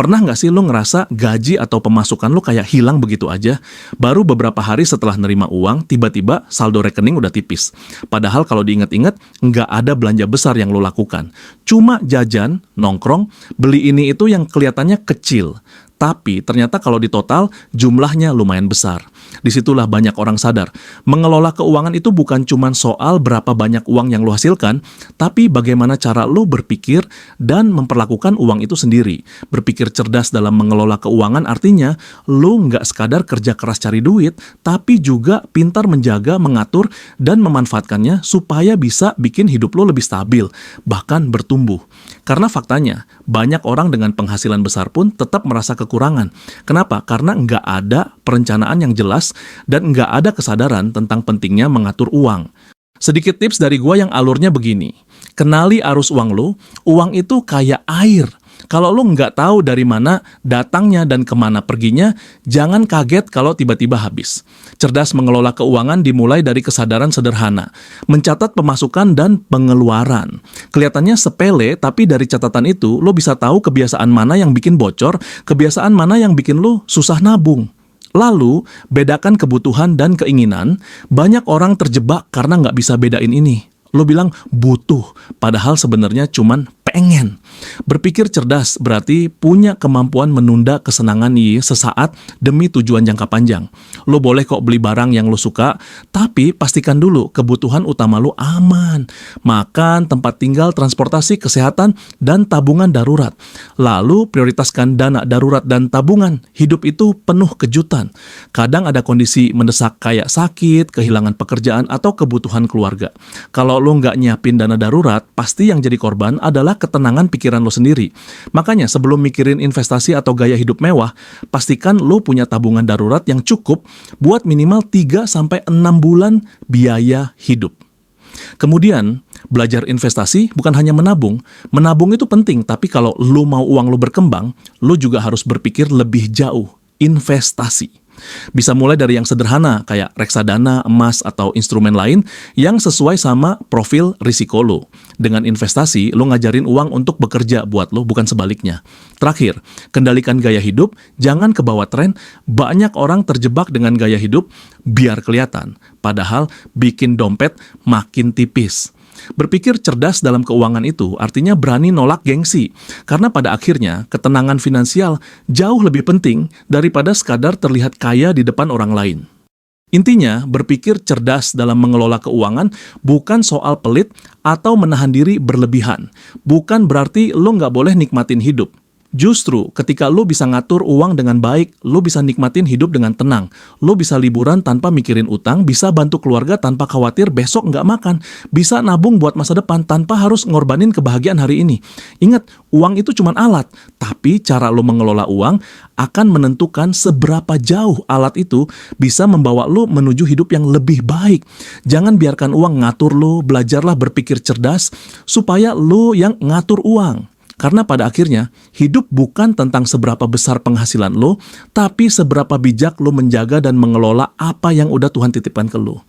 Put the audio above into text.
Pernah nggak sih lo ngerasa gaji atau pemasukan lo kayak hilang begitu aja? Baru beberapa hari setelah nerima uang, tiba-tiba saldo rekening udah tipis. Padahal kalau diingat-ingat, nggak ada belanja besar yang lo lakukan. Cuma jajan, nongkrong, beli ini itu yang kelihatannya kecil. Tapi ternyata kalau di total jumlahnya lumayan besar. Disitulah banyak orang sadar. Mengelola keuangan itu bukan cuma soal berapa banyak uang yang lo hasilkan, tapi bagaimana cara lo berpikir dan memperlakukan uang itu sendiri. Berpikir cerdas dalam mengelola keuangan artinya lo nggak sekadar kerja keras cari duit, tapi juga pintar menjaga, mengatur, dan memanfaatkannya supaya bisa bikin hidup lo lebih stabil, bahkan bertumbuh. Karena faktanya, banyak orang dengan penghasilan besar pun tetap merasa kekurangan. Kenapa? Karena nggak ada perencanaan yang jelas dan nggak ada kesadaran tentang pentingnya mengatur uang. Sedikit tips dari gua yang alurnya begini. Kenali arus uang lo, uang itu kayak air. Kalau lo nggak tahu dari mana datangnya dan kemana perginya, jangan kaget kalau tiba-tiba habis. Cerdas mengelola keuangan dimulai dari kesadaran sederhana. Mencatat pemasukan dan pengeluaran. Kelihatannya sepele, tapi dari catatan itu, lo bisa tahu kebiasaan mana yang bikin bocor, kebiasaan mana yang bikin lo susah nabung. Lalu, bedakan kebutuhan dan keinginan. Banyak orang terjebak karena nggak bisa bedain ini. Lo bilang butuh, padahal sebenarnya cuman pengen. Berpikir cerdas berarti punya kemampuan menunda kesenangan sesaat demi tujuan jangka panjang. Lo boleh kok beli barang yang lo suka, tapi pastikan dulu kebutuhan utama lo aman. Makan, tempat tinggal, transportasi, kesehatan, dan tabungan darurat. Lalu prioritaskan dana darurat dan tabungan. Hidup itu penuh kejutan. Kadang ada kondisi mendesak kayak sakit, kehilangan pekerjaan, atau kebutuhan keluarga. Kalau lo nggak nyiapin dana darurat, pasti yang jadi korban adalah ketenangan pikiran lo sendiri. Makanya sebelum mikirin investasi atau gaya hidup mewah, pastikan lo punya tabungan darurat yang cukup buat minimal 3-6 bulan biaya hidup. Kemudian, belajar investasi bukan hanya menabung. Menabung itu penting, tapi kalau lo mau uang lo berkembang, lo juga harus berpikir lebih jauh. Investasi. Bisa mulai dari yang sederhana kayak reksadana, emas, atau instrumen lain yang sesuai sama profil risiko lo. Dengan investasi, lo ngajarin uang untuk bekerja buat lo, bukan sebaliknya. Terakhir, kendalikan gaya hidup, jangan kebawa tren. Banyak orang terjebak dengan gaya hidup biar kelihatan, padahal bikin dompet makin tipis. Berpikir cerdas dalam keuangan itu artinya berani nolak gengsi, karena pada akhirnya ketenangan finansial jauh lebih penting daripada sekadar terlihat kaya di depan orang lain. Intinya, berpikir cerdas dalam mengelola keuangan bukan soal pelit atau menahan diri berlebihan. Bukan berarti lo nggak boleh nikmatin hidup. Justru ketika lo bisa ngatur uang dengan baik, lo bisa nikmatin hidup dengan tenang. Lo bisa liburan tanpa mikirin utang, bisa bantu keluarga tanpa khawatir besok nggak makan, bisa nabung buat masa depan tanpa harus ngorbanin kebahagiaan hari ini. Ingat, uang itu cuma alat, tapi cara lo mengelola uang akan menentukan seberapa jauh alat itu bisa membawa lo menuju hidup yang lebih baik. Jangan biarkan uang ngatur lo, belajarlah berpikir cerdas supaya lo yang ngatur uang. Karena pada akhirnya, hidup bukan tentang seberapa besar penghasilan lo, tapi seberapa bijak lo menjaga dan mengelola apa yang udah Tuhan titipkan ke lo.